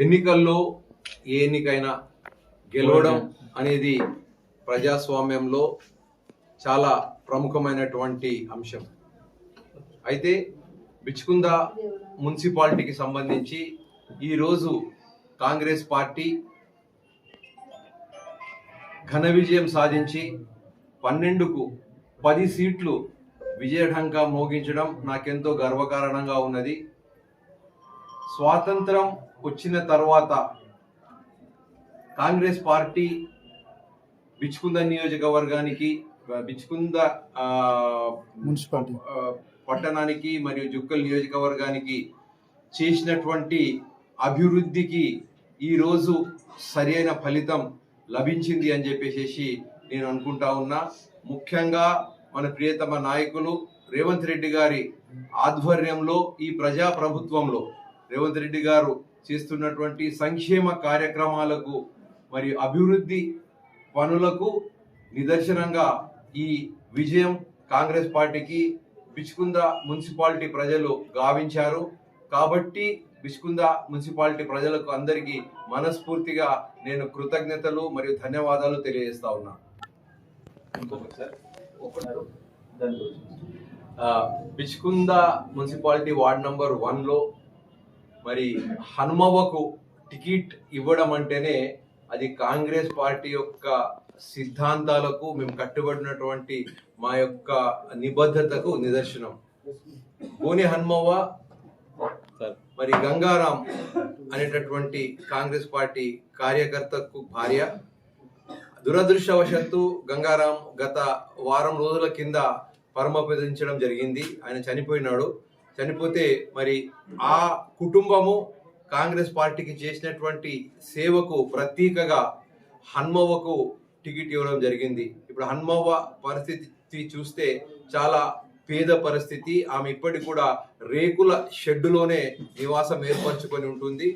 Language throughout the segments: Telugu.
ఎన్నికల్లో ఏ ఎన్నికైనా గెలవడం అనేది ప్రజాస్వామ్యంలో చాలా ప్రముఖమైనటువంటి అంశం. అయితే బిచ్కుంద మున్సిపాలిటీకి సంబంధించి ఈరోజు కాంగ్రెస్ పార్టీ ఘన విజయం సాధించి 12కు 10 సీట్లు విజయఢంకా మోగించడం నాకెంతో గర్వకారణంగా ఉన్నది. స్వాతంత్రం వచ్చిన తర్వాత కాంగ్రెస్ పార్టీ బిచ్కుంద నియోజకవర్గానికి, బిచ్కుంద మున్సిపాలిటీ పట్టణానికి మరియు జుక్కల్ నియోజకవర్గానికి చేసినటువంటి అభివృద్ధికి ఈరోజు సరైన ఫలితం లభించింది అని చెప్పేసి నేను అనుకుంటా ఉన్నా. ముఖ్యంగా మన ప్రియతమ నాయకులు రేవంత్ రెడ్డి గారి ఆధ్వర్యంలో ఈ ప్రజా ప్రభుత్వంలో రేవంత్ రెడ్డి గారు చేస్తున్నటువంటి సంక్షేమ కార్యక్రమాలకు మరియు అభివృద్ధి పనులకు నిదర్శనంగా ఈ విజయం కాంగ్రెస్ పార్టీకి బిచ్కుంద మున్సిపాలిటీ ప్రజలు గావించారు. కాబట్టి బిచ్కుంద మున్సిపాలిటీ ప్రజలకు అందరికీ మనస్ఫూర్తిగా నేను కృతజ్ఞతలు మరియు ధన్యవాదాలు తెలియజేస్తా ఉన్నా. బిచ్కుంద మున్సిపాలిటీ వార్డ్ నంబర్ 1లో మరి హనుమవ్వకు టికెట్ ఇవ్వడం అంటేనే అది కాంగ్రెస్ పార్టీ యొక్క సిద్ధాంతాలకు మేము కట్టుబడినటువంటి మా యొక్క నిబద్ధతకు నిదర్శనం. గోని హనుమవ్వ మరి గంగారాం అనేటటువంటి కాంగ్రెస్ పార్టీ కార్యకర్తకు భార్య. దురదృష్టవశాత్తు గంగారాం గత వారం రోజుల కింద పరమపదించడం జరిగింది. ఆయన చనిపోయినాడు. చనిపోతే మరి ఆ కుటుంబము కాంగ్రెస్ పార్టీకి చేసినటువంటి సేవకు ప్రతీకగా హనుమవ్వకు టికెట్ ఇవ్వడం జరిగింది. ఇప్పుడు హనుమవ్వ పరిస్థితి చూస్తే చాలా పేద పరిస్థితి. ఆమె ఇప్పటికి కూడా రేకుల షెడ్డులోనే నివాసం ఏర్పరచుకొని ఉంటుంది.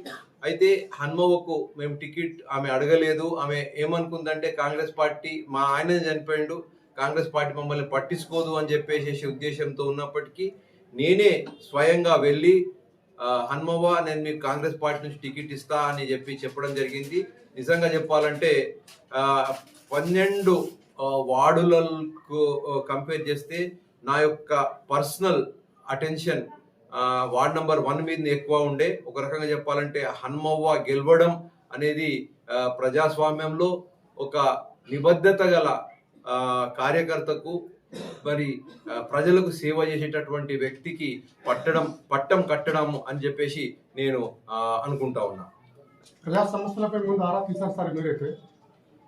అయితే హనుమవ్వకు మేము టికెట్ ఆమె అడగలేదు. ఆమె ఏమనుకుందంటే కాంగ్రెస్ పార్టీ, మా ఆయన చనిపోయిండు, కాంగ్రెస్ పార్టీ మమ్మల్ని పట్టించుకోదు అని చెప్పేసి ఉద్దేశంతో ఉన్నప్పటికీ నేనే స్వయంగా వెళ్ళి హనుమవ్వ, నేను మీకు కాంగ్రెస్ పార్టీ నుంచి టికెట్ ఇస్తా అని చెప్పడం జరిగింది. నిజంగా చెప్పాలంటే 12 వార్డులకు కంపేర్ చేస్తే నా యొక్క పర్సనల్ అటెన్షన్ వార్డ్ నంబర్ 1 మీద ఎక్కువ ఉండే. ఒక రకంగా చెప్పాలంటే హనుమవ్వ గెలవడం అనేది ప్రజాస్వామ్యంలో ఒక నిబద్ధత గల కార్యకర్తకు, మరి ప్రజలకు సేవ చేసేటటువంటి వ్యక్తికి పట్టం కట్టడం అని చెప్పేసి నేను అనుకుంటా ఉన్నా. ప్రజా సమస్యలపై ముందు ఆరా తీశారు సార్. మీరైతే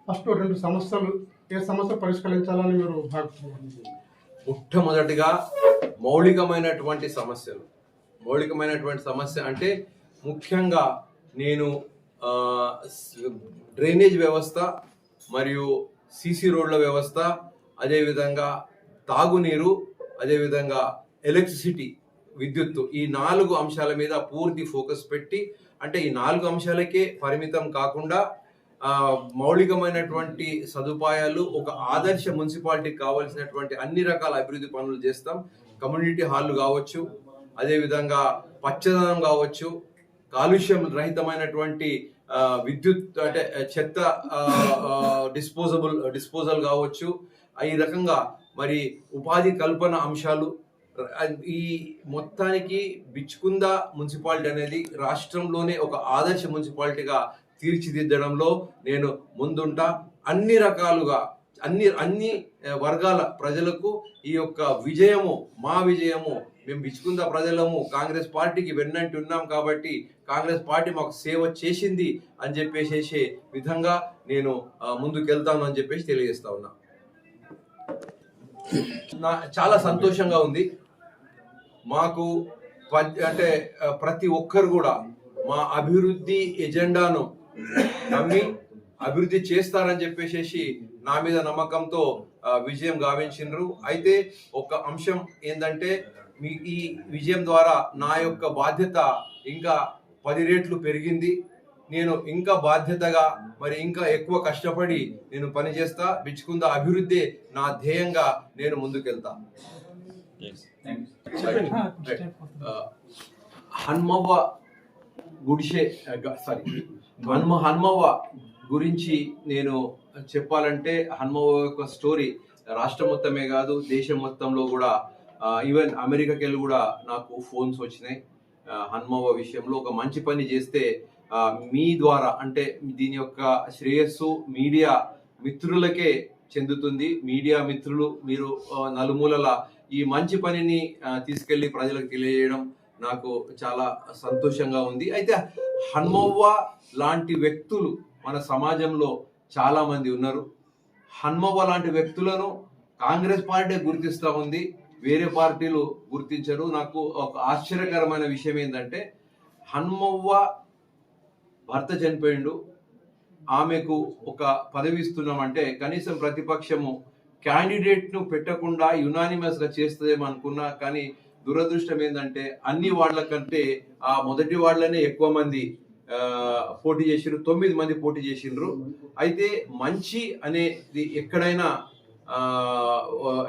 ఫస్ట్ 2 సమస్యలు, ఏ సమస్య పరిష్కరించాలని మీరు భావిస్తున్నారు? మొట్టమొదటిగా మౌలికమైనటువంటి సమస్య అంటే ముఖ్యంగా నేను డ్రైనేజ్ వ్యవస్థ మరియు సిసి రోడ్ల వ్యవస్థ, అదేవిధంగా తాగునీరు, అదేవిధంగా ఎలక్ట్రిసిటీ, విద్యుత్తు, ఈ 4 అంశాల మీద పూర్తి ఫోకస్ పెట్టి, అంటే ఈ 4 అంశాలకే పరిమితం కాకుండా మౌలికమైనటువంటి సదుపాయాలు, ఒక ఆదర్శ మున్సిపాలిటీకి కావాల్సినటువంటి అన్ని రకాల అభివృద్ధి పనులు చేస్తాం. కమ్యూనిటీ హాల్లు కావచ్చు, అదేవిధంగా పచ్చదనం కావచ్చు, కాలుష్యం రహితమైనటువంటి విద్యుత్ అంటే చెత్త డిస్పోజల్ కావచ్చు. ఈ రకంగా మరి ఉపాధి కల్పన అంశాలు, ఈ మొత్తానికి బిచ్కుంద మున్సిపాలిటీ అనేది రాష్ట్రంలోనే ఒక ఆదర్శ మున్సిపాలిటీగా తీర్చిదిద్దడంలో నేను ముందుంటా. అన్ని రకాలుగా అన్ని వర్గాల ప్రజలకు ఈ యొక్క విజయము, మా విజయము, మేము బిచ్కుంద ప్రజలము కాంగ్రెస్ పార్టీకి వెన్నంటి ఉన్నాం కాబట్టి కాంగ్రెస్ పార్టీ మాకు సేవ చేసింది అని చెప్పేసి విధంగా నేను ముందుకెళ్తాను అని చెప్పేసి తెలియజేస్తా ఉన్నా. చాలా సంతోషంగా ఉంది. మాకు అంటే ప్రతి ఒక్కరు కూడా మా అభివృద్ధి ఎజెండాను నమ్మి అభివృద్ధి చేస్తారని చెప్పేసి నా మీద నమ్మకంతో విజయం గావించిండ్రు. అయితే ఒక అంశం ఏంటంటే, మీ ఈ విజయం ద్వారా నా యొక్క బాధ్యత ఇంకా 10 రెట్లు పెరిగింది. నేను ఇంకా బాధ్యతగా మరి ఇంకా ఎక్కువ కష్టపడి నేను పనిచేస్తా. బిచ్కుంద అభివృద్ధి నా ధ్యేయంగా నేను ముందుకెళ్తా. హనుమవ్వ గుడిసె హన్మవ్వ గురించి నేను చెప్పాలంటే హన్మవ్వ యొక్క స్టోరీ రాష్ట్రం మొత్తమే కాదు దేశం మొత్తంలో కూడా ఈవెన్ అమెరికాకి వెళ్ళి కూడా నాకు ఫోన్స్ వచ్చినాయి. హన్మవ్వ విషయంలో ఒక మంచి పని చేస్తే మీ ద్వారా అంటే దీని యొక్క శ్రేయస్సు మీడియా మిత్రులకే చెందుతుంది. మీడియా మిత్రులు మీరు నలుమూలల ఈ మంచి పనిని తీసుకెళ్లి ప్రజలకు తెలియజేయడం నాకు చాలా సంతోషంగా ఉంది. అయితే హన్మవ్వ లాంటి వ్యక్తులు మన సమాజంలో చాలా మంది ఉన్నారు. హన్మవ్వ లాంటి వ్యక్తులను కాంగ్రెస్ పార్టీ గుర్తిస్తూ ఉంది, వేరే పార్టీలు గుర్తించరు. నాకు ఒక ఆశ్చర్యకరమైన విషయం ఏంటంటే హన్మవ్వ భర్త చనిపోయిండు, ఆమెకు ఒక పదవి ఇస్తున్నామంటే కనీసం ప్రతిపక్షము క్యాండిడేట్ ను పెట్టకుండా యునానిమస్ గా చేస్తుందేమో అనుకున్నా. కానీ దురదృష్టం ఏంటంటే అన్ని వార్డుల కంటే ఆ మొదటి వార్డులనే ఎక్కువ మంది పోటీ చేసిండ్రు, 9 మంది పోటీ చేసిండ్రు. అయితే మంచి అనేది ఎక్కడైనా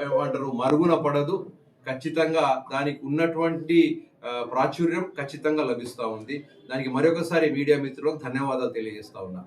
ఏమంటారు మరుగున పడదు. ఖచ్చితంగా దానికి ఉన్నటువంటి ప్రాచుర్యం ఖచ్చితంగా లభిస్తూ ఉంది. దానికి మరొకసారి మీడియా మిత్రులకు ధన్యవాదాలు తెలియజేస్తా ఉన్నా.